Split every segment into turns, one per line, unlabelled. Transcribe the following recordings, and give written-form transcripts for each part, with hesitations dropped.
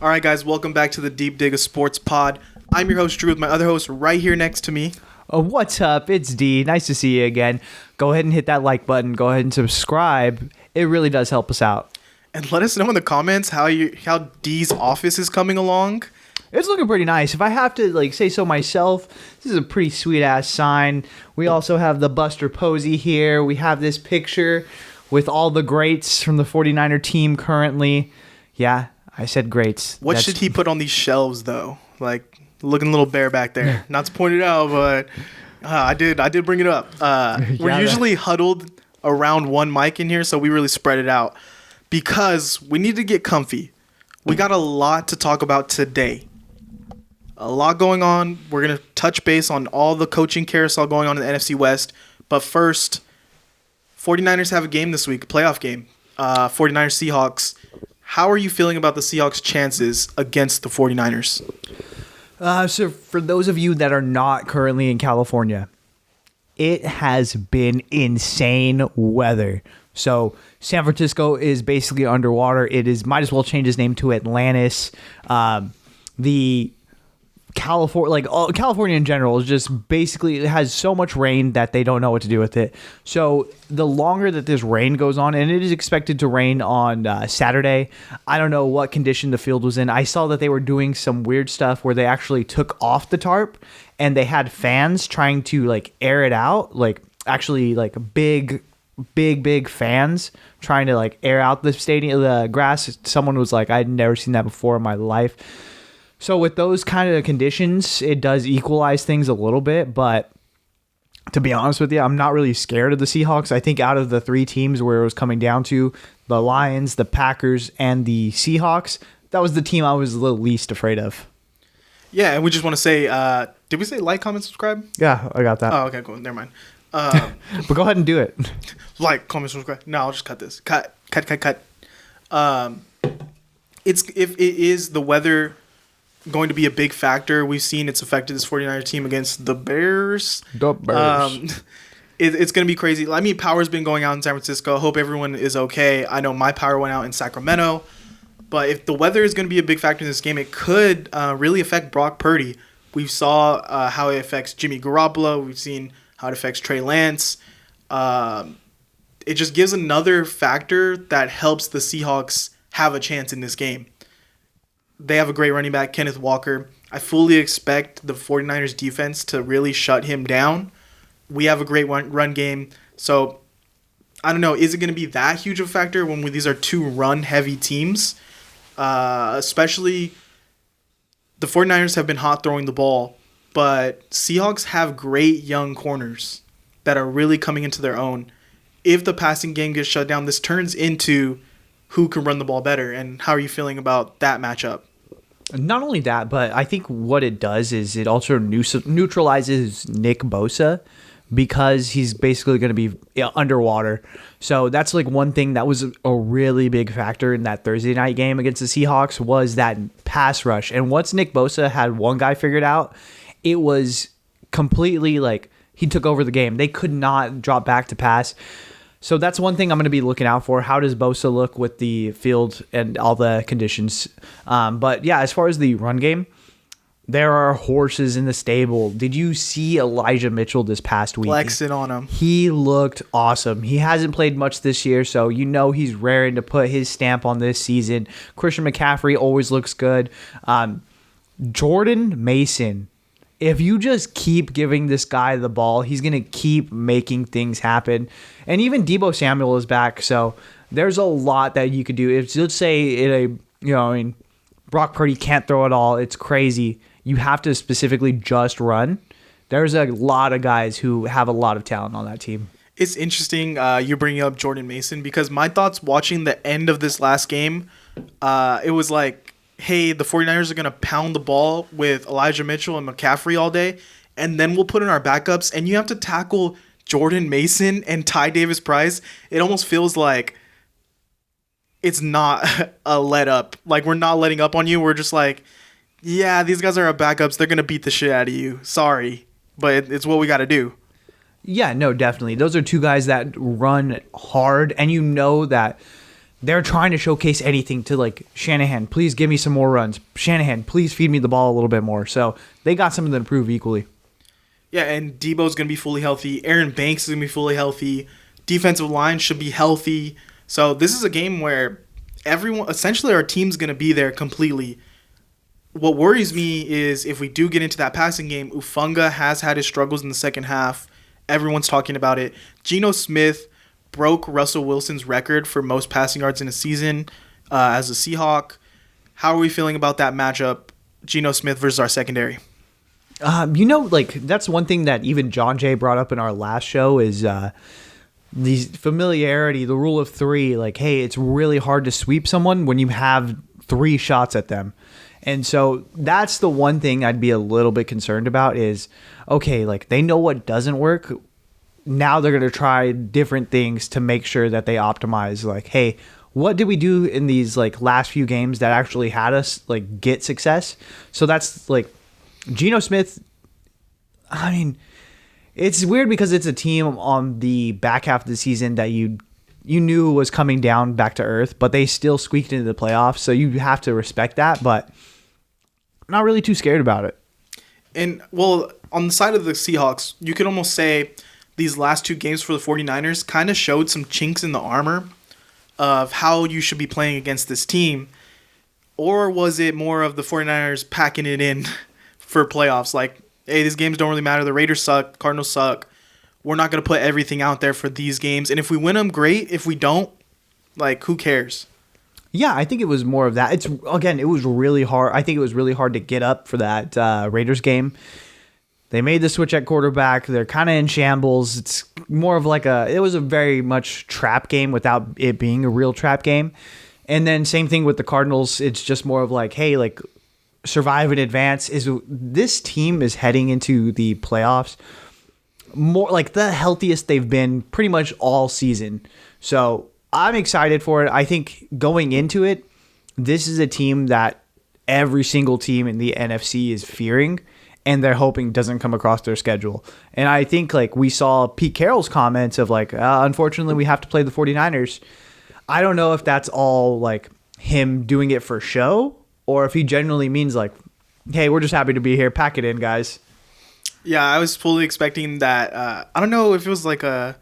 All right, guys, welcome back to the Deep Dig of Sports Pod. I'm your host, Drew, with my other host right here next to me.
What's up? It's D. Nice to see you again. Go ahead and hit that like button. Go ahead and subscribe. It really does help us out.
And let us know in the comments how D's office is coming along.
It's looking pretty nice. If I have to say so myself, this is a pretty sweet-ass sign. We also have the Buster Posey here. We have this picture with all the greats from the 49er team currently. Yeah, I said greats.
What should he put on these shelves, though? Looking a little bare back there. Not to point it out, but I did bring it up. We're usually huddled around one mic in here, so we really spread it out because we need to get comfy. We got a lot to talk about today. A lot going on. We're going to touch base on all the coaching carousel going on in the NFC West. But first, 49ers have a game this week, a playoff game. 49ers Seahawks. How are you feeling about the Seahawks' chances against the 49ers?
So for those of you that are not currently in California, it has been insane weather. So San Francisco is basically underwater. Might as well change its name to Atlantis. California in general is just basically, it has so much rain that they don't know what to do with it. So the longer that this rain goes on, and it is expected to rain on Saturday, I don't know what condition the field was in. I saw that they were doing some weird stuff where they actually took off the tarp and they had fans trying to air it out, big fans trying to air out the stadium, the grass. Someone was like, I'd never seen that before in my life. So with those kind of conditions, it does equalize things a little bit. But to be honest with you, I'm not really scared of the Seahawks. I think out of the three teams where it was coming down to, the Lions, the Packers, and the Seahawks, that was the team I was the least afraid of.
Yeah, and we just want to say, did we say like, comment, subscribe?
Yeah, I got that.
Oh, okay, cool. Never mind.
But go ahead and do it.
Like, comment, subscribe. No, I'll just cut this. Cut. If it is the weather going to be a big factor. We've seen it's affected this 49er team against the Bears. It's going to be crazy. I mean, power's been going out in San Francisco. I hope everyone is okay. I know my power went out in Sacramento. But if the weather is going to be a big factor in this game, it could really affect Brock Purdy. We saw how it affects Jimmy Garoppolo. We've seen how it affects Trey Lance. It just gives another factor that helps the Seahawks have a chance in this game. They have a great running back, Kenneth Walker. I fully expect the 49ers defense to really shut him down. We have a great run game. So, I don't know. Is it going to be that huge of a factor when these are two run-heavy teams? Especially the 49ers have been hot throwing the ball, but Seahawks have great young corners that are really coming into their own. If the passing game gets shut down, this turns into who can run the ball better. And how are you feeling about that matchup?
Not only that, but I think what it does is it also neutralizes Nick Bosa because he's basically going to be underwater. So that's one thing that was a really big factor in that Thursday night game against the Seahawks was that pass rush. And once Nick Bosa had one guy figured out, it was completely he took over the game. They could not drop back to pass. So that's one thing I'm going to be looking out for. How does Bosa look with the field and all the conditions? But yeah, as far as the run game, there are horses in the stable. Did you see Elijah Mitchell this past week?
Flexing on him.
He looked awesome. He hasn't played much this year, so he's raring to put his stamp on this season. Christian McCaffrey always looks good. Jordan Mason. If you just keep giving this guy the ball, he's going to keep making things happen. And even Deebo Samuel is back, so there's a lot that you could do. If let's say Brock Purdy can't throw it all, it's crazy. You have to specifically just run. There's a lot of guys who have a lot of talent on that team.
It's interesting you bringing up Jordan Mason because my thoughts watching the end of this last game, it was hey, the 49ers are going to pound the ball with Elijah Mitchell and McCaffrey all day, and then we'll put in our backups, and you have to tackle Jordan Mason and Ty Davis-Price. It almost feels like it's not a let up. We're not letting up on you. We're just yeah, these guys are our backups. They're going to beat the shit out of you. Sorry, but it's what we got to do.
Yeah, no, definitely. Those are two guys that run hard, and that they're trying to showcase anything to like Shanahan, please give me some more runs. Shanahan, please feed me the ball a little bit more. So they got something to improve equally.
Yeah, and Debo's going to be fully healthy. Aaron Banks is going to be fully healthy. Defensive line should be healthy. So this is a game where essentially our team's going to be there completely. What worries me is if we do get into that passing game, Ufunga has had his struggles in the second half. Everyone's talking about it. Geno Smith broke Russell Wilson's record for most passing yards in a season as a Seahawk. How are we feeling about that matchup, Geno Smith versus our secondary?
That's one thing that even John Jay brought up in our last show is the familiarity, the rule of three. Like, hey, it's really hard to sweep someone when you have 3 shots at them. And so that's the one thing I'd be a little bit concerned about is, okay, like they know what doesn't work. Now they're going to try different things to make sure that they optimize. Like, hey, what did we do in these like last few games that actually had us like get success? So that's like Geno Smith. I mean, it's weird because it's a team on the back half of the season that you knew was coming down back to earth, but they still squeaked into the playoffs. So you have to respect that, but I'm not really too scared about it.
And, well, on the side of the Seahawks, you could almost say these last 2 games for the 49ers kind of showed some chinks in the armor of how you should be playing against this team. Or was it more of the 49ers packing it in for playoffs? Like, hey, these games don't really matter. The Raiders suck. Cardinals suck. We're not going to put everything out there for these games. And if we win them, great. If we don't, like, who cares?
Yeah, I think it was more of that. It was really hard. I think it was really hard to get up for that Raiders game. They made the switch at quarterback. They're kind of in shambles. It's more of like it was a very much trap game without it being a real trap game. And then same thing with the Cardinals. It's just more of like, hey, like survive in advance. This team is heading into the playoffs more like the healthiest they've been pretty much all season. So I'm excited for it. I think going into it, this is a team that every single team in the NFC is fearing, and they're hoping doesn't come across their schedule. And I think like we saw Pete Carroll's comments of like, unfortunately, we have to play the 49ers. I don't know if that's all like him doing it for show or if he genuinely means like, hey, we're just happy to be here. Pack it in, guys.
Yeah, I was fully expecting that. I don't know if it was like a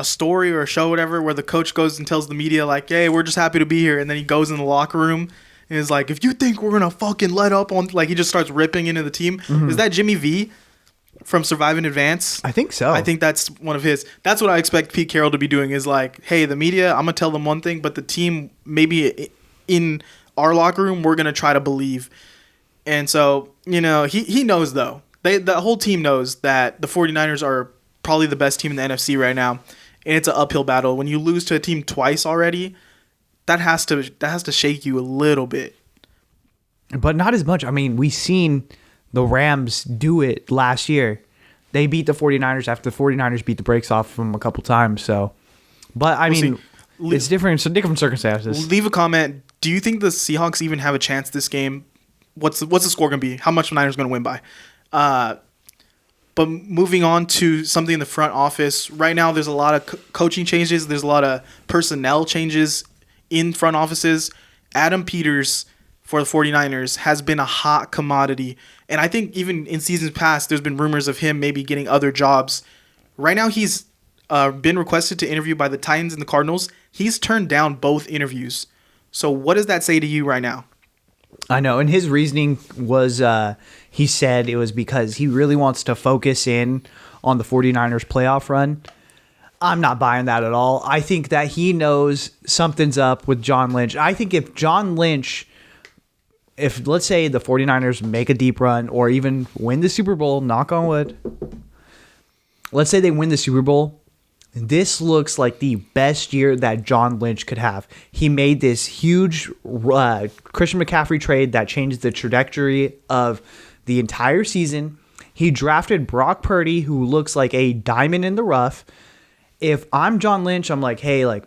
story or a show or whatever where the coach goes and tells the media like, hey, we're just happy to be here. And then he goes in the locker room and is like, if you think we're going to fucking let up on, like he just starts ripping into the team. Mm-hmm. Is that Jimmy V from Survive in Advance?
I think so.
I think that's one of his. That's what I expect Pete Carroll to be doing is like, hey, the media, I'm going to tell them one thing, but the team, maybe in our locker room, we're going to try to believe. And so, you know, he knows though. The whole team knows that the 49ers are probably the best team in the NFC right now. And it's an uphill battle. When you lose to a team twice already, that has to shake you a little bit.
But not as much. I mean, we've seen the Rams do it last year. They beat the 49ers after the 49ers beat the brakes off them a couple times. So, but I mean, it's different. So different circumstances.
Leave a comment. Do you think the Seahawks even have a chance this game? What's the score going to be? How much the Niners going to win by? But moving on to something in the front office, right now there's a lot of coaching changes. There's a lot of personnel changes in front offices. Adam Peters for the 49ers has been a hot commodity. And I think even in seasons past, there's been rumors of him maybe getting other jobs. Right now he's been requested to interview by the Titans and the Cardinals. He's turned down both interviews. So what does that say to you right now?
I know, and his reasoning was he said it was because he really wants to focus in on the 49ers playoff run. I'm not buying that at all. I think that he knows something's up with John Lynch. I think if let's say the 49ers make a deep run or even win the Super Bowl, knock on wood, let's say they win the Super Bowl, this looks like the best year that John Lynch could have. He made this huge Christian McCaffrey trade that changed the trajectory of the entire season. He drafted Brock Purdy, who looks like a diamond in the rough. If I'm John Lynch, I'm like, hey, like,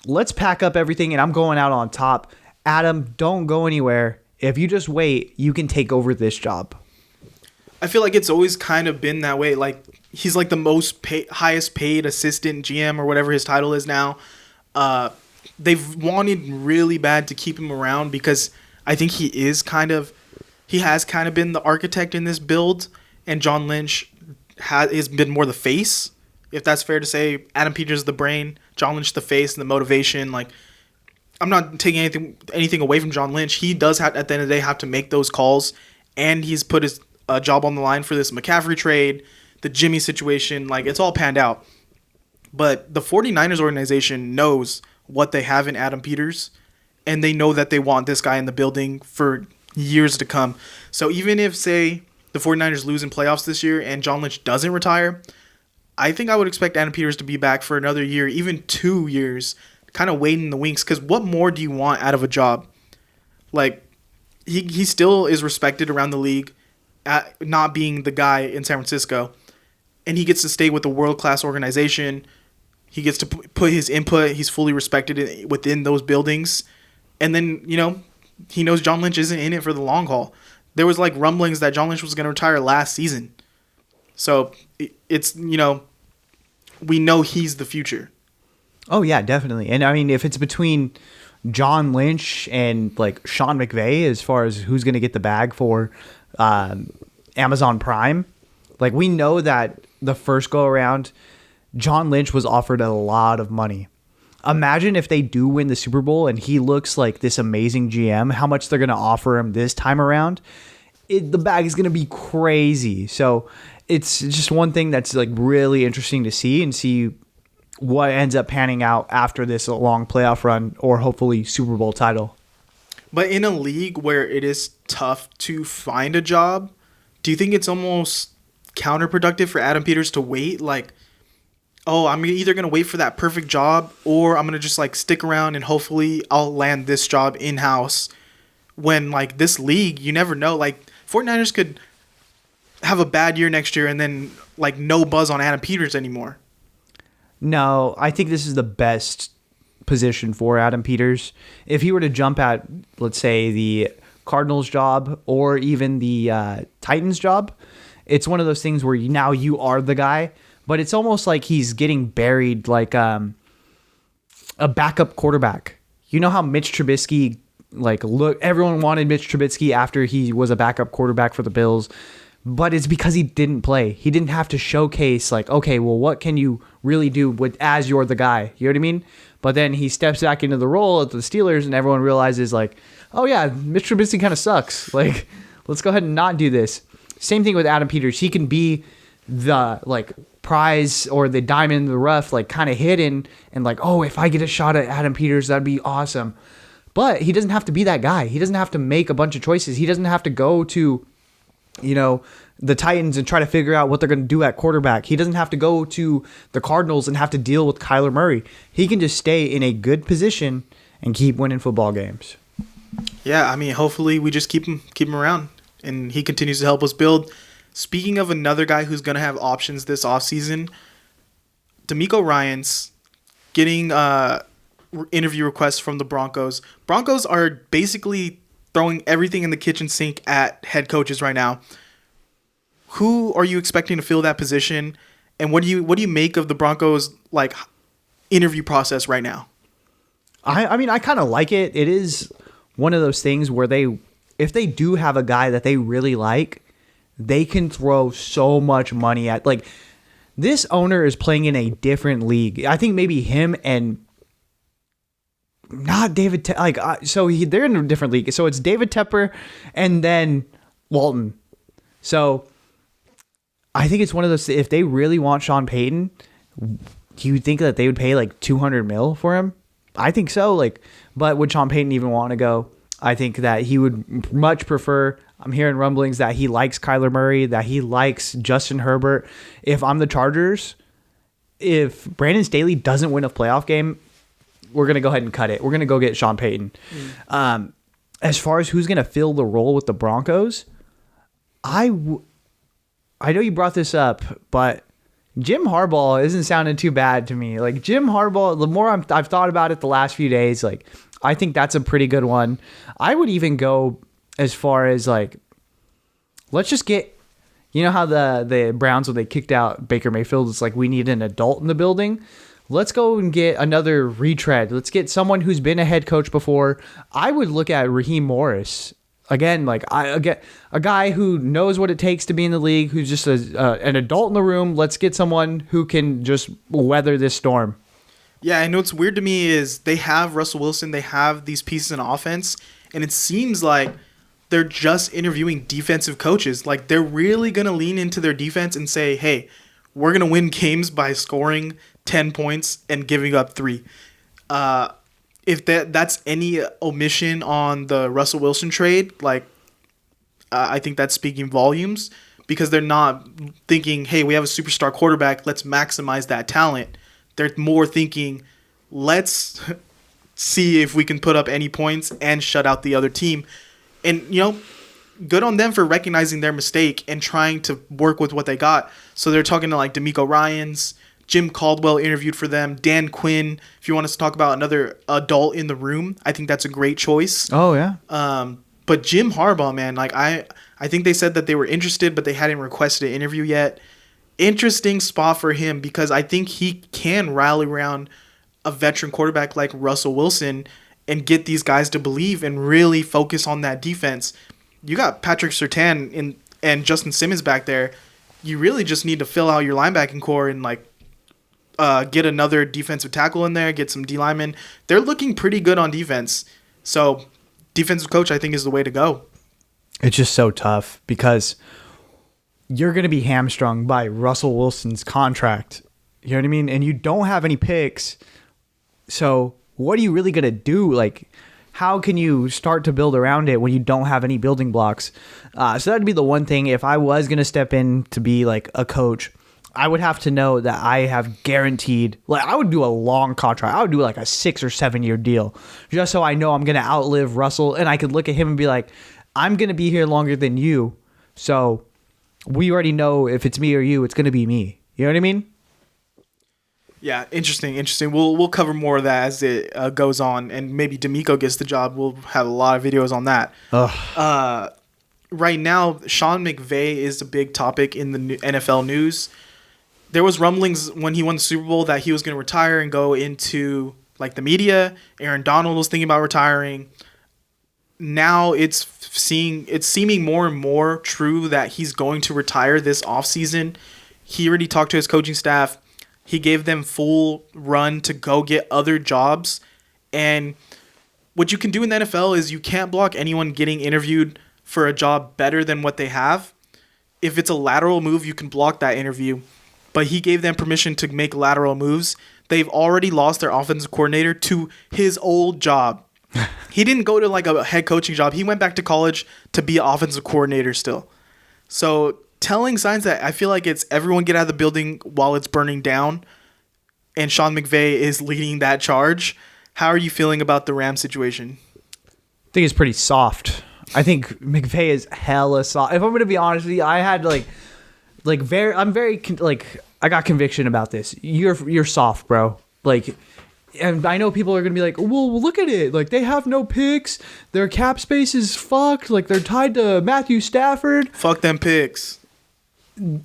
let's pack up everything and I'm going out on top. Adam, don't go anywhere. If you just wait, you can take over this job.
I feel like it's always kind of been that way. Like, he's like the highest paid assistant GM or whatever his title is now. they've wanted really bad to keep him around because I think he has kind of been the architect in this build, and John Lynch has been more the face, if that's fair to say. Adam Peters the brain, John Lynch the face and the motivation. Like, I'm not taking anything away from John Lynch. He does have, at the end of the day, have to make those calls, and he's put his job on the line for this McCaffrey trade, the Jimmy situation. Like, it's all panned out. But the 49ers organization knows what they have in Adam Peters, and they know that they want this guy in the building for years to come. So even if, say, the 49ers lose in playoffs this year and John Lynch doesn't retire, I think I would expect Adam Peters to be back for another year, even 2 years, kind of waiting in the wings. Because what more do you want out of a job? Like, he still is respected around the league at not being the guy in San Francisco. And he gets to stay with a world-class organization. He gets to put his input. He's fully respected within those buildings. And then, he knows John Lynch isn't in it for the long haul. There was, rumblings that John Lynch was going to retire last season. So, it's, we know he's the future.
Oh, yeah, definitely. And, I mean, if it's between John Lynch and, Sean McVay as far as who's going to get the bag for Amazon Prime, we know that the first go-around, John Lynch was offered a lot of money. Imagine if they do win the Super Bowl and he looks like this amazing GM, how much they're going to offer him this time around. The bag is going to be crazy. So it's just one thing that's really interesting to see what ends up panning out after this long playoff run or hopefully Super Bowl title.
But in a league where it is tough to find a job, do you think it's almost counterproductive for Adam Peters to wait? I'm either going to wait for that perfect job or I'm going to just stick around and hopefully I'll land this job in-house. When this league, you never know. 49ers could have a bad year next year and then no buzz on Adam Peters anymore.
No, I think this is the best position for Adam Peters. If he were to jump at, let's say, the Cardinals job or even the Titans job, it's one of those things where now you are the guy. But it's almost like he's getting buried like a backup quarterback. You know how Mitch Trubisky, everyone wanted Mitch Trubisky after he was a backup quarterback for the Bills. But it's because he didn't play. He didn't have to showcase, okay, well, what can you really do as you're the guy? You know what I mean? But then he steps back into the role at the Steelers and everyone realizes, oh, yeah, Mitch Trubisky kind of sucks. Let's go ahead and not do this. Same thing with Adam Peters. He can be the, prize or the diamond in the rough, kind of hidden and if I get a shot at Adam Peters, that'd be awesome. But he doesn't have to be that guy. He doesn't have to make a bunch of choices. He doesn't have to go to, the Titans and try to figure out what they're going to do at quarterback. He doesn't have to go to the Cardinals and have to deal with Kyler Murray. He can just stay in a good position and keep winning football games.
Yeah, I mean, hopefully we just keep him around and he continues to help us build. Speaking of another guy who's going to have options this offseason, Demeco Ryans getting interview requests from the Broncos. Broncos are basically throwing everything in the kitchen sink at head coaches right now. Who are you expecting to fill that position? And what do you make of the Broncos interview process right now?
I mean, I kind of like it. It is one of those things where if they do have a guy that they really like, they can throw so much money at. This owner is playing in a different league. I think maybe him and not David. They're in a different league. So it's David Tepper and then Walton. So I think it's one of those. If they really want Sean Payton, do you think that they would pay $200 million for him? I think so. But would Sean Payton even want to go? I think that he would much prefer. I'm hearing rumblings that he likes Kyler Murray, that he likes Justin Herbert. If I'm the Chargers, if Brandon Staley doesn't win a playoff game, we're going to go ahead and cut it. We're going to go get Sean Payton. As far as who's going to fill the role with the Broncos, I know you brought this up, but Jim Harbaugh isn't sounding too bad to me. Jim Harbaugh, the more I've thought about it the last few days, I think that's a pretty good one. I would even go as far as let's just get, how the Browns, when they kicked out Baker Mayfield, it's we need an adult in the building. let's go and get another retread. Let's get someone who's been a head coach before. I would look at Raheem Morris. Again, like I get a guy who knows what it takes to be in the league, who's just an adult in the room. Let's get someone who can just weather this storm.
Yeah, I know what's weird to me is they have Russell Wilson, they have these pieces in offense, and it seems like they're just interviewing defensive coaches. Like they're really going to lean into their defense and say, hey, we're going to win games by scoring 10 points and giving up 3. If that's any omission on the Russell Wilson trade, like I think that's speaking volumes because they're not thinking, hey, we have a superstar quarterback, let's maximize that talent. They're more thinking, let's see if we can put up any points and shut out the other team. And, good on them for recognizing their mistake and trying to work with what they got. So they're talking to like Demeco Ryans, Jim Caldwell interviewed for them, Dan Quinn. If you want us to talk about another adult in the room, I think that's a great choice.
Oh, yeah.
But Jim Harbaugh, man, like I think they said that they were interested, but they hadn't requested an interview yet. Interesting spot for him because I think he can rally around a veteran quarterback like Russell Wilson and get these guys to believe and really focus on that defense. You got Patrick Surtain and Justin Simmons back there. You really just need to fill out your linebacking core and like get another defensive tackle in there, get some D linemen. They're looking pretty good on defense. So defensive coach, I think, is the way to go.
It's just so tough because you're going to be hamstrung by Russell Wilson's contract. You know what I mean? And you don't have any picks. So what are you really going to do? Like, how can you start to build around it when you don't have any building blocks? So that'd be the one thing. If I was going to step in to be like a coach, I would have to know that I have guaranteed, like I would do a long contract. I would do like a 6 or 7 year deal just so I know I'm going to outlive Russell and I could look at him and be like, I'm going to be here longer than you. So we already know if it's me or you, it's going to be me. You know what I mean?
Yeah, interesting. We'll cover more of that as it goes on, and maybe Demeco gets the job. We'll have a lot of videos on that. Right now, Sean McVay is a big topic in the NFL news. There was rumblings when he won the Super Bowl that he was going to retire and go into like the media. Aaron Donald was thinking about retiring. Now it's seeming more and more true that he's going to retire this offseason. He already talked to his coaching staff. He gave them full run to go get other jobs. And what you can do in the NFL is you can't block anyone getting interviewed for a job better than what they have. If it's a lateral move, you can block that interview. But he gave them permission to make lateral moves. They've already lost their offensive coordinator to his old job. He didn't go to like a head coaching job. He went back to college to be an offensive coordinator still. So telling signs that I feel like it's everyone get out of the building while it's burning down, and Sean McVay is leading that charge. How are you feeling about the Rams situation?
I think it's pretty soft. I think McVay is hella soft. If I'm going to be honest with you, I had I got conviction about this. You're soft, bro. Like, and I know people are going to be like, well, look at it. Like, they have no picks. Their cap space is fucked. Like, they're tied to Matthew Stafford.
Fuck them picks.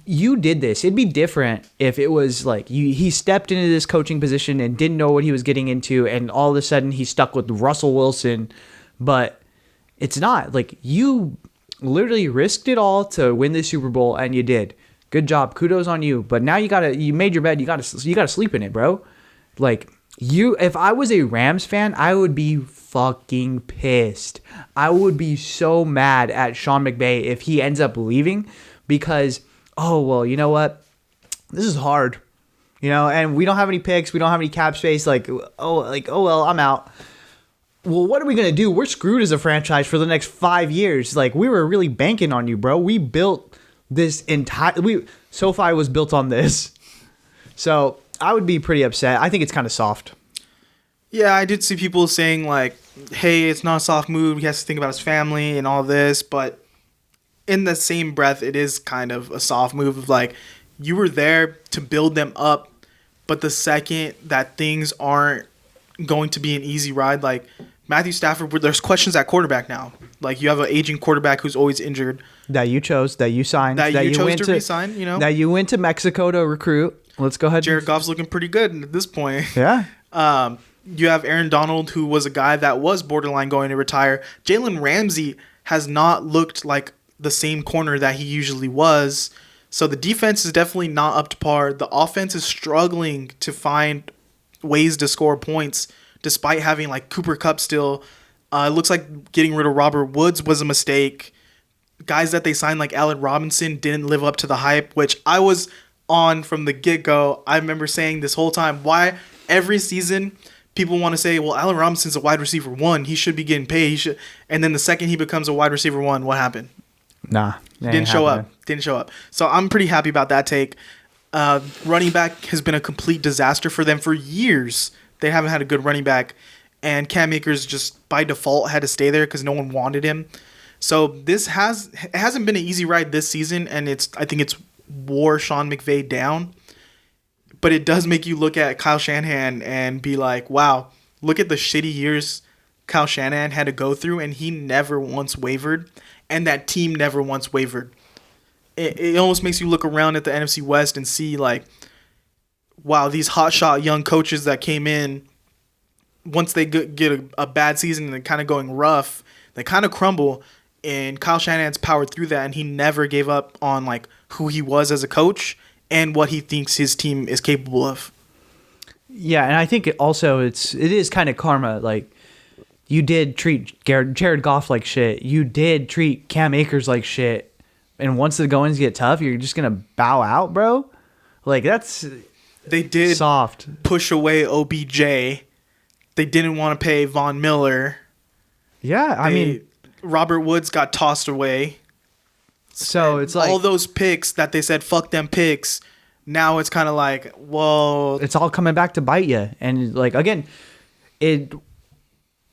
You did this. It'd be different if it was like he stepped into this coaching position and didn't know what he was getting into, and all of a sudden he's stuck with Russell Wilson. But it's not. Like, you literally risked it all to win the Super Bowl, and you did. Good job. Kudos on you. But now you made your bed. You gotta sleep in it, bro. Like, if I was a Rams fan, I would be fucking pissed. I would be so mad at Sean McVay if he ends up leaving because, oh, well, you know what? This is hard. And we don't have any picks. We don't have any cap space. Oh, well, I'm out. Well, what are we going to do? We're screwed as a franchise for the next 5 years. Like, we were really banking on you, bro. We built this SoFi was built on this. So I would be pretty upset. I think it's kind of soft.
Yeah, I did see people saying like, hey, it's not a soft move. He has to think about his family and all this. But in the same breath, it is kind of a soft move of like, you were there to build them up. But the second that things aren't going to be an easy ride, like Matthew Stafford, there's questions at quarterback now. Like, you have an aging quarterback who's always injured.
That you chose, that you signed,
That you chose
went
to re-sign, you know?
That you went to Mexico to recruit. Let's go ahead.
Jared Goff's looking pretty good at this point.
Yeah.
You have Aaron Donald, who was a guy that was borderline going to retire. Jalen Ramsey has not looked like the same corner that he usually was. So the defense is definitely not up to par. The offense is struggling to find ways to score points, despite having like Cooper Kupp still. It looks like getting rid of Robert Woods was a mistake. Guys that they signed like Allen Robinson didn't live up to the hype, which I was on from the get-go. I remember saying this whole time, why every season people want to say, well, Allen Robinson's a wide receiver 1. He should be getting paid. He should. And then the second he becomes a wide receiver 1, what happened?
Nah.
Didn't show up. So I'm pretty happy about that take. Running back has been a complete disaster for them for years. They haven't had a good running back. And Cam Akers just by default had to stay there because no one wanted him. So it hasn't been an easy ride this season, and I think it's wore Sean McVay down. But it does make you look at Kyle Shanahan and be like, wow, look at the shitty years Kyle Shanahan had to go through, and he never once wavered, and that team never once wavered. It almost makes you look around at the NFC West and see, like, wow, these hotshot young coaches that came in, once they get a bad season and they're kind of going rough, they kind of crumble. And Kyle Shanahan's powered through that, and he never gave up on like who he was as a coach and what he thinks his team is capable of.
Yeah, and I think it is kind of karma. Like, you did treat Jared Goff like shit. You did treat Cam Akers like shit. And once the goings get tough, you're just gonna bow out, bro. Like,
they did
soft
push away OBJ. They didn't want to pay Von Miller.
Yeah, I mean,
Robert Woods got tossed away.
So it's like
all those picks that they said, fuck them picks. Now it's kind of like, well,
it's all coming back to bite you. And like, again, it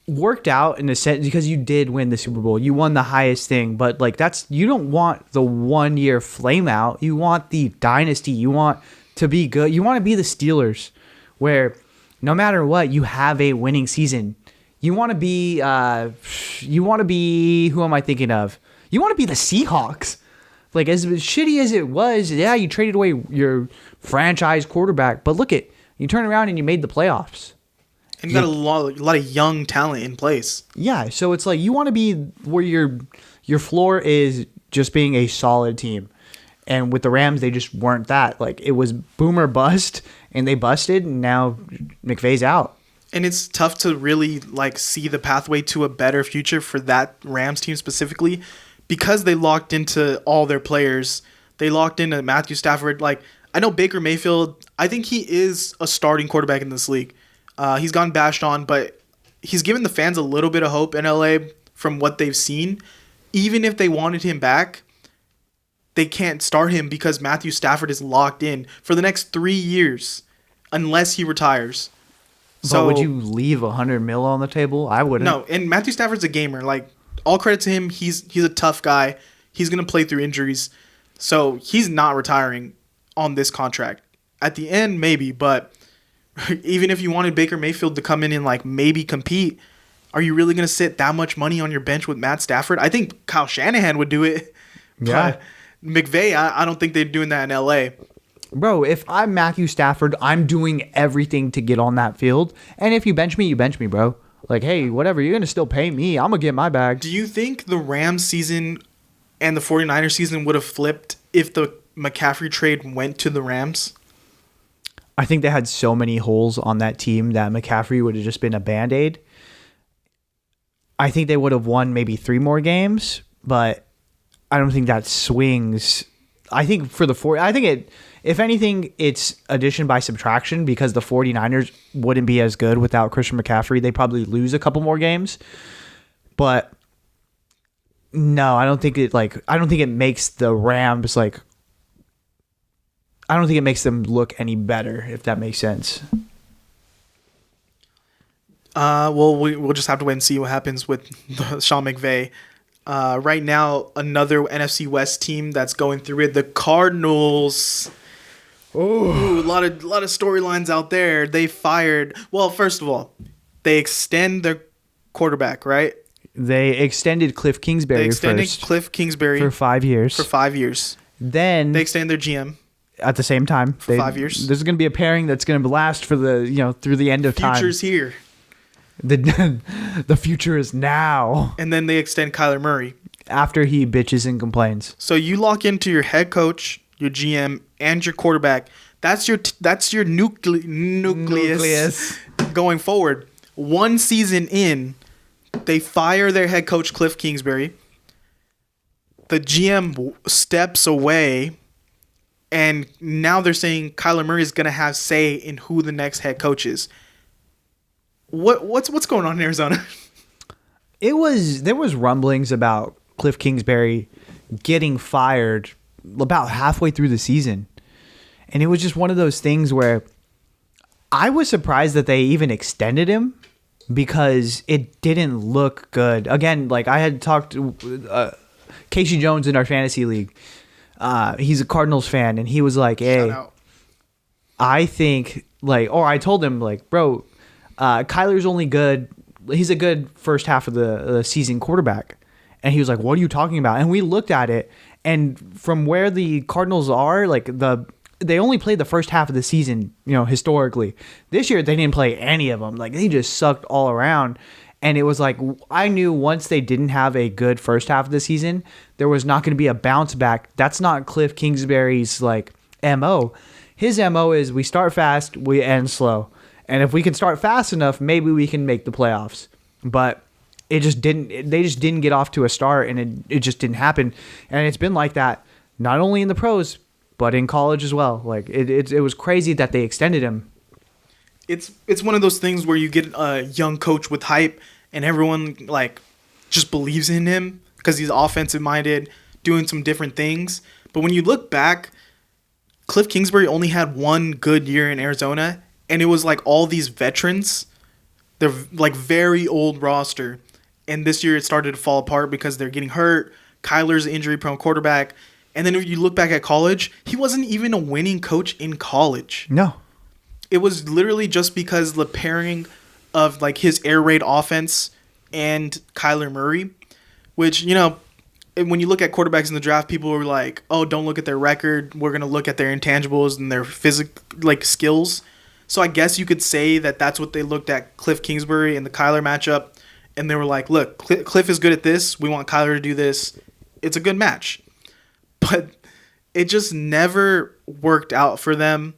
worked out in a sense because you did win the Super Bowl. You won the highest thing, but like you don't want the 1 year flame out. You want the dynasty. You want to be good. You want to be the Steelers where no matter what, you have a winning season. You want to be, who am I thinking of? You want to be the Seahawks. Like, as shitty as it was, yeah, you traded away your franchise quarterback, but you turn around and you made the playoffs.
And you got a lot of young talent in place.
Yeah, so it's like you want to be where your floor is just being a solid team. And with the Rams, they just weren't that. Like, it was boom or bust, and they busted, and now McVay's out.
And it's tough to really like see the pathway to a better future for that Rams team specifically because they locked into all their players. They locked into Matthew Stafford. Like, I know Baker Mayfield, I think he is a starting quarterback in this league. He's gone bashed on, but he's given the fans a little bit of hope in LA from what they've seen. Even if they wanted him back, they can't start him because Matthew Stafford is locked in for the next 3 years unless he retires.
So would you leave $100 million on the table? I wouldn't.
No, and Matthew Stafford's a gamer. Like, all credit to him. He's a tough guy. He's gonna play through injuries, so he's not retiring on this contract. At the end, maybe, but even if you wanted Baker Mayfield to come in and like maybe compete, are you really gonna sit that much money on your bench with Matt Stafford? I think Kyle Shanahan would do it.
Yeah.
But McVay, I don't think they're doing that in LA.
Bro, if I'm Matthew Stafford, I'm doing everything to get on that field. And if you bench me, you bench me, bro. Like, hey, whatever, you're going to still pay me. I'm going to get my bag.
Do you think the Rams season and the 49ers season would have flipped if the McCaffrey trade went to the Rams?
I think they had so many holes on that team that McCaffrey would have just been a Band-Aid. I think they would have won maybe 3 more games, but I don't think that swings. I think for if anything, it's addition by subtraction because the 49ers wouldn't be as good without Christian McCaffrey. They'd probably lose a couple more games. But no, I don't think it makes the Rams I don't think it makes them look any better, if that makes sense.
Well, we'll just have to wait and see what happens with Sean McVay. Right now, another NFC West team that's going through it, the Cardinals. Oh, a lot of storylines out there. They fired. Well, first of all, they extend their quarterback, right?
They extended Kliff Kingsbury
Kliff Kingsbury
for 5 years.
For 5 years.
Then
they extended their GM
at the same time
for 5 years.
There's going to be a pairing that's going to last for through the end of time.
Future's here.
The future is now.
And then they extend Kyler Murray
after he bitches and complains.
So you lock into your head coach, your GM, and your quarterback. That's your nucleus going forward. One season in, they fire their head coach Kliff Kingsbury. The GM steps away, and now they're saying Kyler Murray is going to have say in who the next head coach is. What's going on in Arizona?
There was rumblings about Kliff Kingsbury getting fired about halfway through the season. And it was just one of those things where I was surprised that they even extended him because it didn't look good. Again, like I had talked to Casey Jones in our fantasy league. He's a Cardinals fan, and he was like, hey, I think I told him bro, Kyler's only good. He's a good first half of the season quarterback. And he was like, what are you talking about? And we looked at it, and from where the Cardinals are, they only played the first half of the season, historically. This year, they didn't play any of them. They just sucked all around. And it was I knew once they didn't have a good first half of the season, there was not going to be a bounce back. That's not Kliff Kingsbury's, MO. His MO is we start fast, we end slow. And if we can start fast enough, maybe we can make the playoffs. But they just didn't get off to a start, and it just didn't happen. And it's been like that, not only in the pros, but in college as well. It was crazy that they extended him.
It's one of those things where you get a young coach with hype, and everyone just believes in him because he's offensive minded, doing some different things. But when you look back, Kliff Kingsbury only had one good year in Arizona, and it was all these veterans. They're very old roster. And this year it started to fall apart because they're getting hurt. Kyler's an injury-prone quarterback. And then if you look back at college, he wasn't even a winning coach in college.
No.
It was literally just because the pairing of his air raid offense and Kyler Murray, which, when you look at quarterbacks in the draft, people were like, oh, don't look at their record. We're going to look at their intangibles and their skills. So I guess you could say that that's what they looked at Kliff Kingsbury and the Kyler matchup. And they were like, look, Kliff is good at this. We want Kyler to do this. It's a good match. But it just never worked out for them.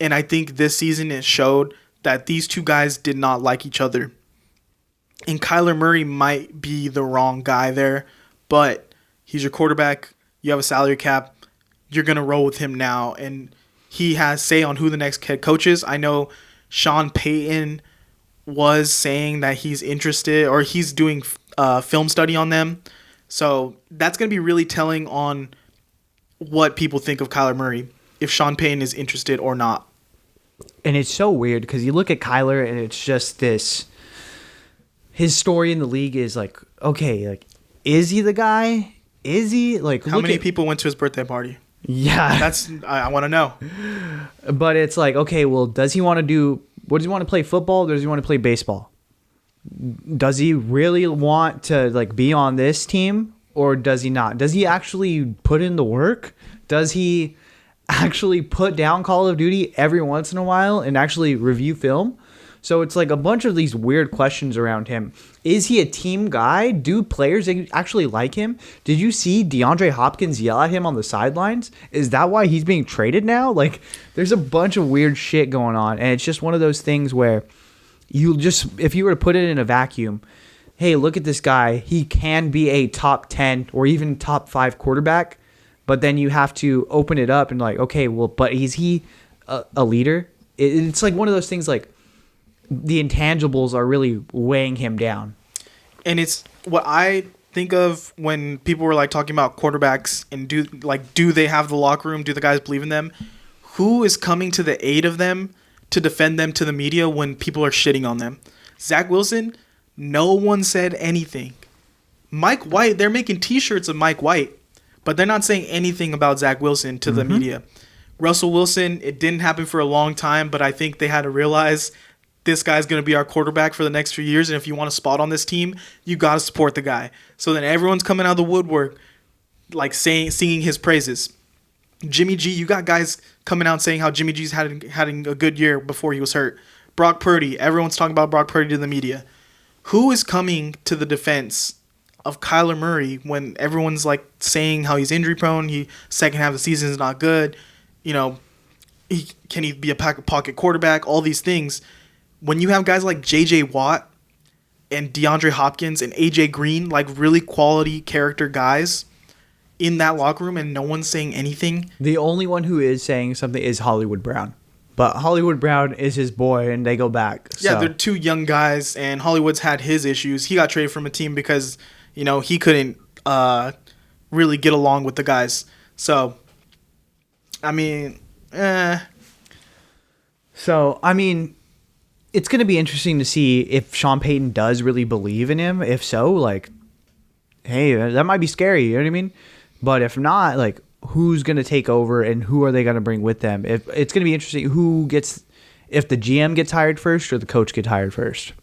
And I think this season it showed that these two guys did not like each other. And Kyler Murray might be the wrong guy there. But he's your quarterback. You have a salary cap. You're going to roll with him now. And he has say on who the next head coach is. I know Sean Payton was saying that he's interested, or he's doing film study on them. So that's going to be really telling on what people think of Kyler Murray, if Sean Payton is interested or not.
And it's so weird because you look at Kyler and it's just this, his story in the league is okay, is he the guy? Is he
how many people went to his birthday party?
Yeah.
I want to know.
But it's okay, well, does he want to play football, or does he want to play baseball? Does he really want to be on this team, or does he not? Does he actually put in the work? Does he actually put down Call of Duty every once in a while and actually review film? So it's a bunch of these weird questions around him. Is he a team guy? Do players actually like him? Did you see DeAndre Hopkins yell at him on the sidelines? Is that why he's being traded now? There's a bunch of weird shit going on. And it's just one of those things where if you were to put it in a vacuum, hey, look at this guy. He can be a top 10 or even top 5 quarterback. But then you have to open it up and okay, well, but is he a leader? It's one of those things the intangibles are really weighing him down. And
it's what I think of when people were talking about quarterbacks and do they have the locker room? Do the guys believe in them? Who is coming to the aid of them to defend them to the media when people are shitting on them? Zach Wilson, no one said anything. Mike White, they're making t-shirts of Mike White, but they're not saying anything about Zach Wilson to the media. Russell Wilson, it didn't happen for a long time, but I think they had to realize this guy's going to be our quarterback for the next few years, and if you want a spot on this team, you got to support the guy. So then everyone's coming out of the woodwork, like singing his praises. Jimmy G, you got guys coming out saying how Jimmy G's having a good year before he was hurt. Brock Purdy, everyone's talking about Brock Purdy to the media. Who is coming to the defense of Kyler Murray when everyone's like saying how he's injury prone, second half of the season is not good, can he be a pocket quarterback, all these things. When you have guys like J.J. Watt and DeAndre Hopkins and A.J. Green, like really quality character guys in that locker room and no one's saying anything.
The only one who is saying something is Hollywood Brown. But Hollywood Brown is his boy, and they go back.
Yeah, they're two young guys, and Hollywood's had his issues. He got traded from a team because, he couldn't really get along with the guys. So,
So, it's going to be interesting to see if Sean Payton does really believe in him. If so, hey, that might be scary. You know what I mean? But if not, who's going to take over and who are they going to bring with them? If it's going to be interesting if the GM gets hired first or the coach gets hired first.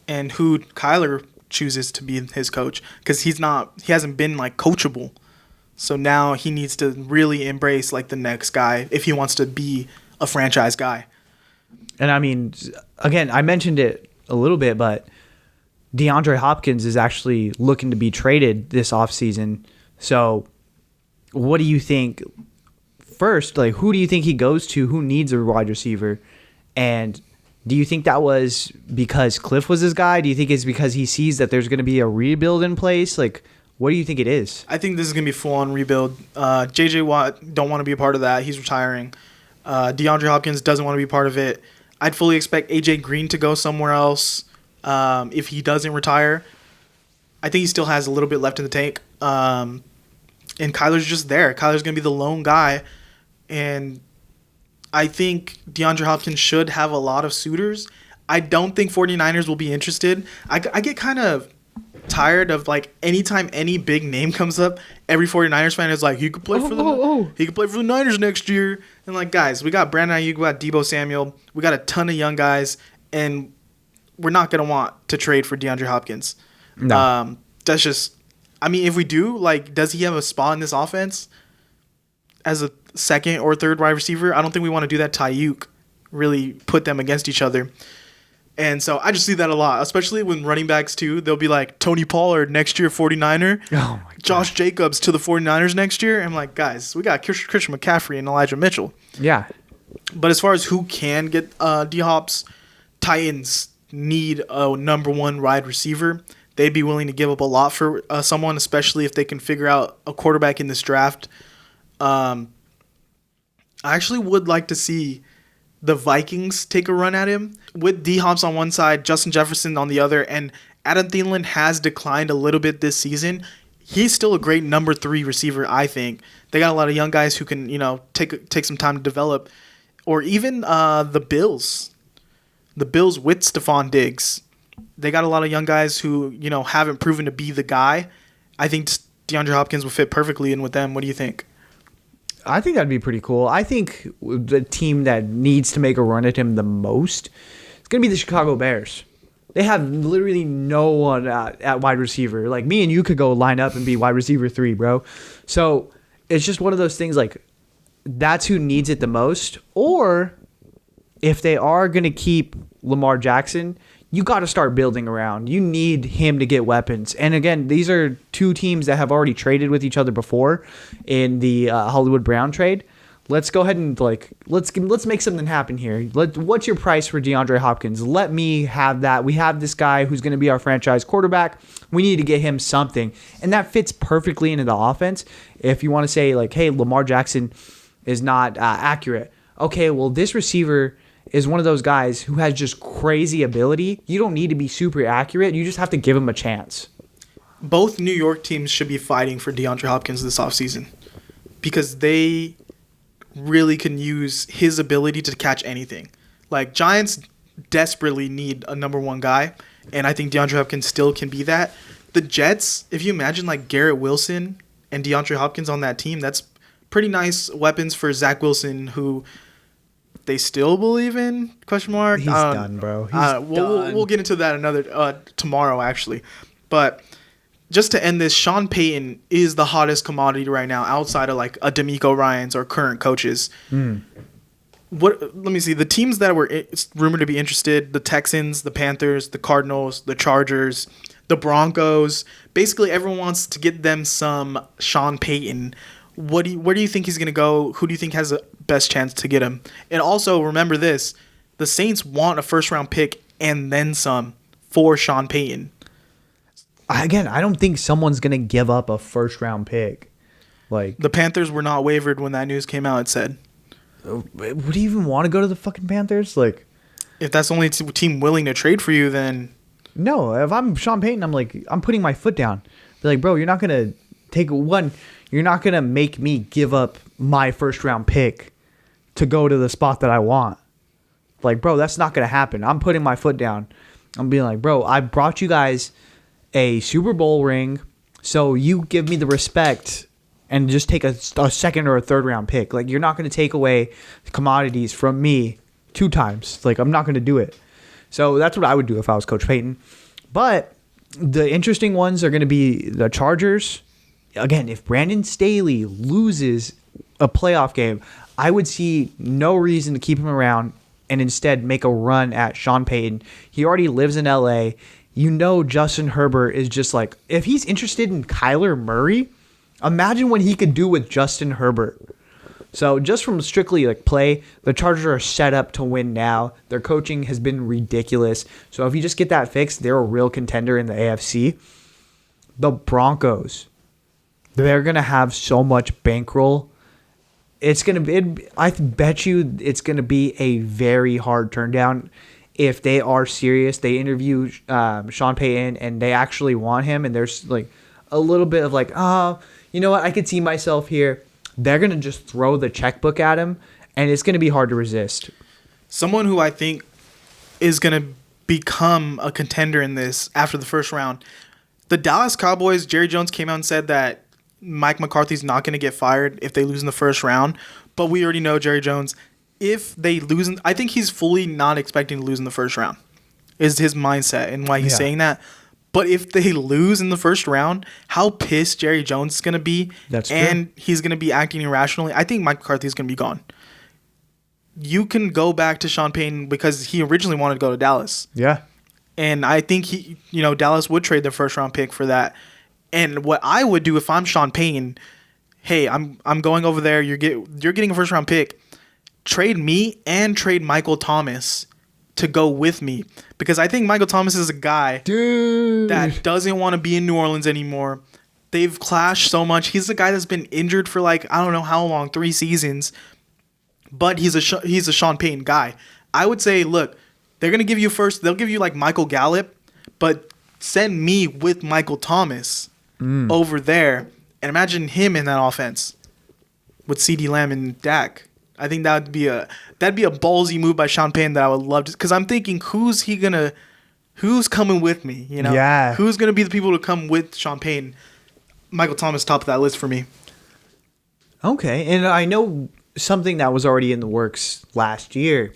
And who Kyler chooses to be his coach, because he hasn't been coachable. So now he needs to really embrace the next guy if he wants to be a franchise guy.
And again, I mentioned it a little bit, but DeAndre Hopkins is actually looking to be traded this offseason. So what do you think? First, who do you think he goes to? Who needs a wide receiver? And do you think that was because Kliff was his guy? Do you think it's because he sees that there's going to be a rebuild in place? What do you think it is?
I think this is going to be full-on rebuild. J.J. Watt don't want to be a part of that. He's retiring. DeAndre Hopkins doesn't want to be part of it. I'd fully expect A.J. Green to go somewhere else if he doesn't retire. I think he still has a little bit left in the tank. And Kyler's just there. Kyler's going to be the lone guy. And I think DeAndre Hopkins should have a lot of suitors. I don't think 49ers will be interested. I get kind of tired of anytime any big name comes up, every 49ers fan is he could play for the Niners next year. And guys, we got Brandon Ayuk, we got Deebo Samuel, we got a ton of young guys, and we're not gonna want to trade for DeAndre Hopkins.
No.
That's just, if we do, does he have a spot in this offense as a second or third wide receiver? I don't think we want to do that to Ayuk, really put them against each other. And so I just see that a lot, especially when running backs too. They'll be Tony Pollard next year, 49er. Oh my God. Josh Jacobs to the 49ers next year. I'm guys, we got Christian McCaffrey and Elijah Mitchell.
Yeah.
But as far as who can get D-Hops, Titans need a number one wide receiver. They'd be willing to give up a lot for someone, especially if they can figure out a quarterback in this draft. I actually would like to see the Vikings take a run at him with D-Hops on one side, Justin Jefferson on the other, and Adam Thielen has declined a little bit this season. He's still a great number 3 receiver, I think. They got a lot of young guys who can, take some time to develop. Or even the Bills. The Bills with Stephon Diggs. They got a lot of young guys who, haven't proven to be the guy. I think DeAndre Hopkins will fit perfectly in with them. What do you think?
I think that'd be pretty cool. I think the team that needs to make a run at him the most is going to be the Chicago Bears. They have literally no one at wide receiver. Me and you could go line up and be wide receiver 3, bro. So it's just one of those things that's who needs it the most. Or if they are going to keep Lamar Jackson, you got to start building around. You need him to get weapons. And again, these are two teams that have already traded with each other before in the Hollywood Brown trade. Let's go ahead and let's make something happen here. What's your price for DeAndre Hopkins? Let me have that. We have this guy who's going to be our franchise quarterback. We need to get him something. And that fits perfectly into the offense. If you want to say hey, Lamar Jackson is not accurate. Okay, well, this receiver is one of those guys who has just crazy ability. You don't need to be super accurate. You just have to give him a chance.
Both New York teams should be fighting for DeAndre Hopkins this offseason because they really can use his ability to catch anything. Giants desperately need a number 1 guy, and I think DeAndre Hopkins still can be that. The Jets, if you imagine Garrett Wilson and DeAndre Hopkins on that team, that's pretty nice weapons for Zach Wilson, who they still believe in ?
He's done, bro. He's done.
We'll get into that another tomorrow actually, but just to end this, Sean Payton is the hottest commodity right now outside of like a Demeco Ryans or current coaches. Let me see the teams that were rumored to be interested: the Texans, the Panthers, the Cardinals, the Chargers, the Broncos. Basically, everyone wants to get them some Sean Payton. Where do you think he's gonna go? Who do you think has the best chance to get him? And also remember this: the Saints want a first-round pick and then some for Sean Payton.
Again, I don't think someone's gonna give up a first-round pick. Like
the Panthers were not wavered when that news came out. It said,
would you even want to go to the fucking Panthers? Like,
if that's the only team willing to trade for you, then
no. If I'm Sean Payton, I'm putting my foot down. Be like, bro, you're not gonna take one. You're not gonna make me give up my first-round pick to go to the spot that I want. Like, bro, that's not gonna happen. I'm putting my foot down. I'm being like, bro, I brought you guys a Super Bowl ring, so you give me the respect and just take a second or a third-round pick. Like, you're not going to take away commodities from me 2 times. Like, I'm not going to do it. So that's what I would do if I was Coach Payton. But the interesting ones are going to be the Chargers. Again, if Brandon Staley loses a playoff game, I would see no reason to keep him around and instead make a run at Sean Payton. He already lives in L.A. You know Justin Herbert is just like, if he's interested in Kyler Murray, imagine what he could do with Justin Herbert. So just from strictly like play, the Chargers are set up to win now. Their coaching has been ridiculous. So if you just get that fixed, they're a real contender in the AFC. The Broncos, they're going to have so much bankroll. I bet you it's going to be a very hard turn down. If they are serious, they interview Sean Payton and they actually want him, and there's like a little bit of like, oh, you know what, I could see myself here. They're going to just throw the checkbook at him, and it's going to be hard to resist.
Someone who I think is going to become a contender in this after the first round, the Dallas Cowboys, Jerry Jones came out and said that Mike McCarthy's not going to get fired if they lose in the first round, but we already know Jerry Jones. If they lose, I think he's fully not expecting to lose in the first round, is his mindset and why he's saying that. But if they lose in the first round, how pissed Jerry Jones is going to be, and he's going to be acting irrationally. I think Mike McCarthy is going to be gone. You can go back to Sean Payton because he originally wanted to go to Dallas.
Yeah.
And I think Dallas would trade their first round pick for that. And what I would do if I'm Sean Payton, hey, I'm going over there. You're getting a first round pick. Trade me and trade Michael Thomas to go with me, because I think Michael Thomas is a guy that doesn't want to be in New Orleans anymore. They've clashed so much. He's a guy that's been injured for like I don't know how long, 3 seasons, but he's a Sean Payton guy. I would say, look, they're gonna give you first. They'll give you like Michael Gallup, but send me with Michael Thomas over there, and imagine him in that offense with CeeDee Lamb and Dak. I think that'd be a ballsy move by Sean Payton that I would love to, because I'm thinking who's coming with me,
Yeah.
Who's gonna be the people to come with Sean Payton? Michael Thomas top of that list for me.
Okay, and I know something that was already in the works last year,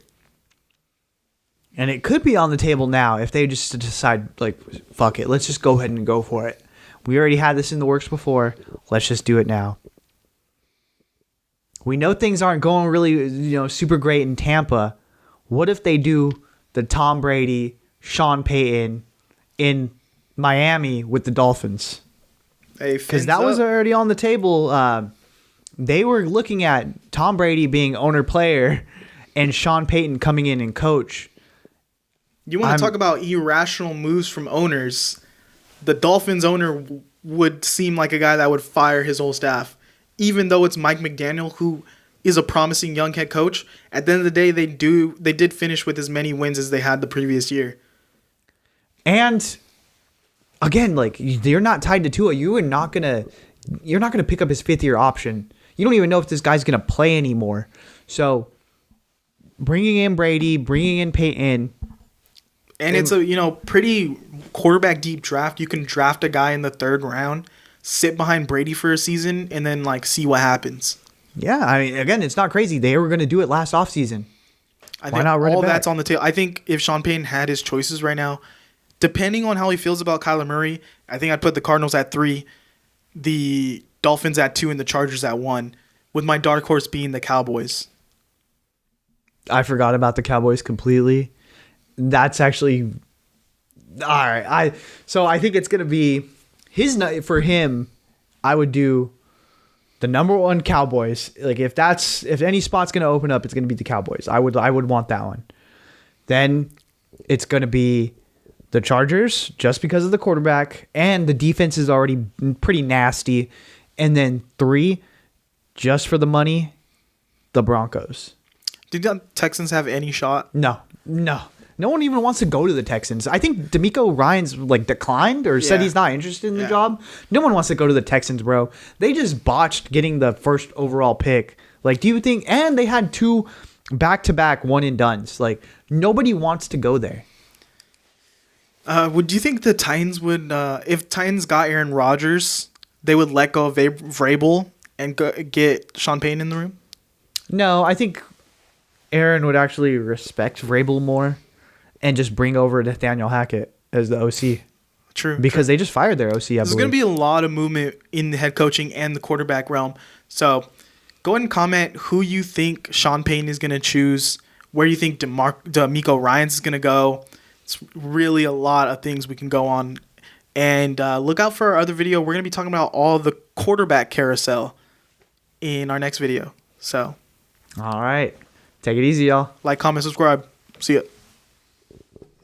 and it could be on the table now if they just decide like, fuck it, let's just go ahead and go for it. We already had this in the works before. Let's just do it now. We know things aren't going really, super great in Tampa. What if they do the Tom Brady, Sean Payton in Miami with the Dolphins? Because that was already on the table. They were looking at Tom Brady being owner-player and Sean Payton coming in and coach.
You want to talk about irrational moves from owners? The Dolphins owner would seem like a guy that would fire his whole staff. Even though it's Mike McDaniel, who is a promising young head coach, at the end of the day, they did finish with as many wins as they had the previous year.
And again, like, you're not tied to Tua. You're not gonna pick up his 5th-year option. You don't even know if this guy's gonna play anymore. So, bringing in Brady, bringing in Payton,
and it's a pretty quarterback deep draft. You can draft a guy in the 3rd round, sit behind Brady for a season, and then like see what happens.
Yeah, I mean, again, it's not crazy. They were going to do it last offseason.
I
Why
think
not run
all
it back?
that's on the table. I think if Sean Payton had his choices right now, depending on how he feels about Kyler Murray, I think I'd put the Cardinals at 3, the Dolphins at 2, and the Chargers at 1, with my dark horse being the Cowboys.
I forgot about the Cowboys completely. That's actually all right. I think it's gonna be his night for him. I would do the number 1 Cowboys. Like if any spot's gonna open up, it's gonna be the Cowboys. I would want that one. Then it's gonna be the Chargers just because of the quarterback and the defense is already pretty nasty. And then 3, just for the money, the Broncos.
Do the Texans have any shot?
No. No one even wants to go to the Texans. I think Demeco Ryans declined or said he's not interested in the job. No one wants to go to the Texans, bro. They just botched getting the first overall pick. Do you think? And they had 2 back-to-back one-and-dones. Nobody wants to go there.
Would you think the Titans would, if Titans got Aaron Rodgers, they would let go of Vrabel and get Sean Payton in the room?
No, I think Aaron would actually respect Vrabel more and just bring over Nathaniel Hackett as the OC.
True.
Because they just fired their OC, I believe.
There's going to be a lot of movement in the head coaching and the quarterback realm. So go ahead and comment who you think Sean Payton is going to choose, where you think Demeco Ryans is going to go. It's really a lot of things we can go on. And look out for our other video. We're going to be talking about all the quarterback carousel in our next video. So,
all right. Take it easy, y'all.
Like, comment, subscribe. See ya.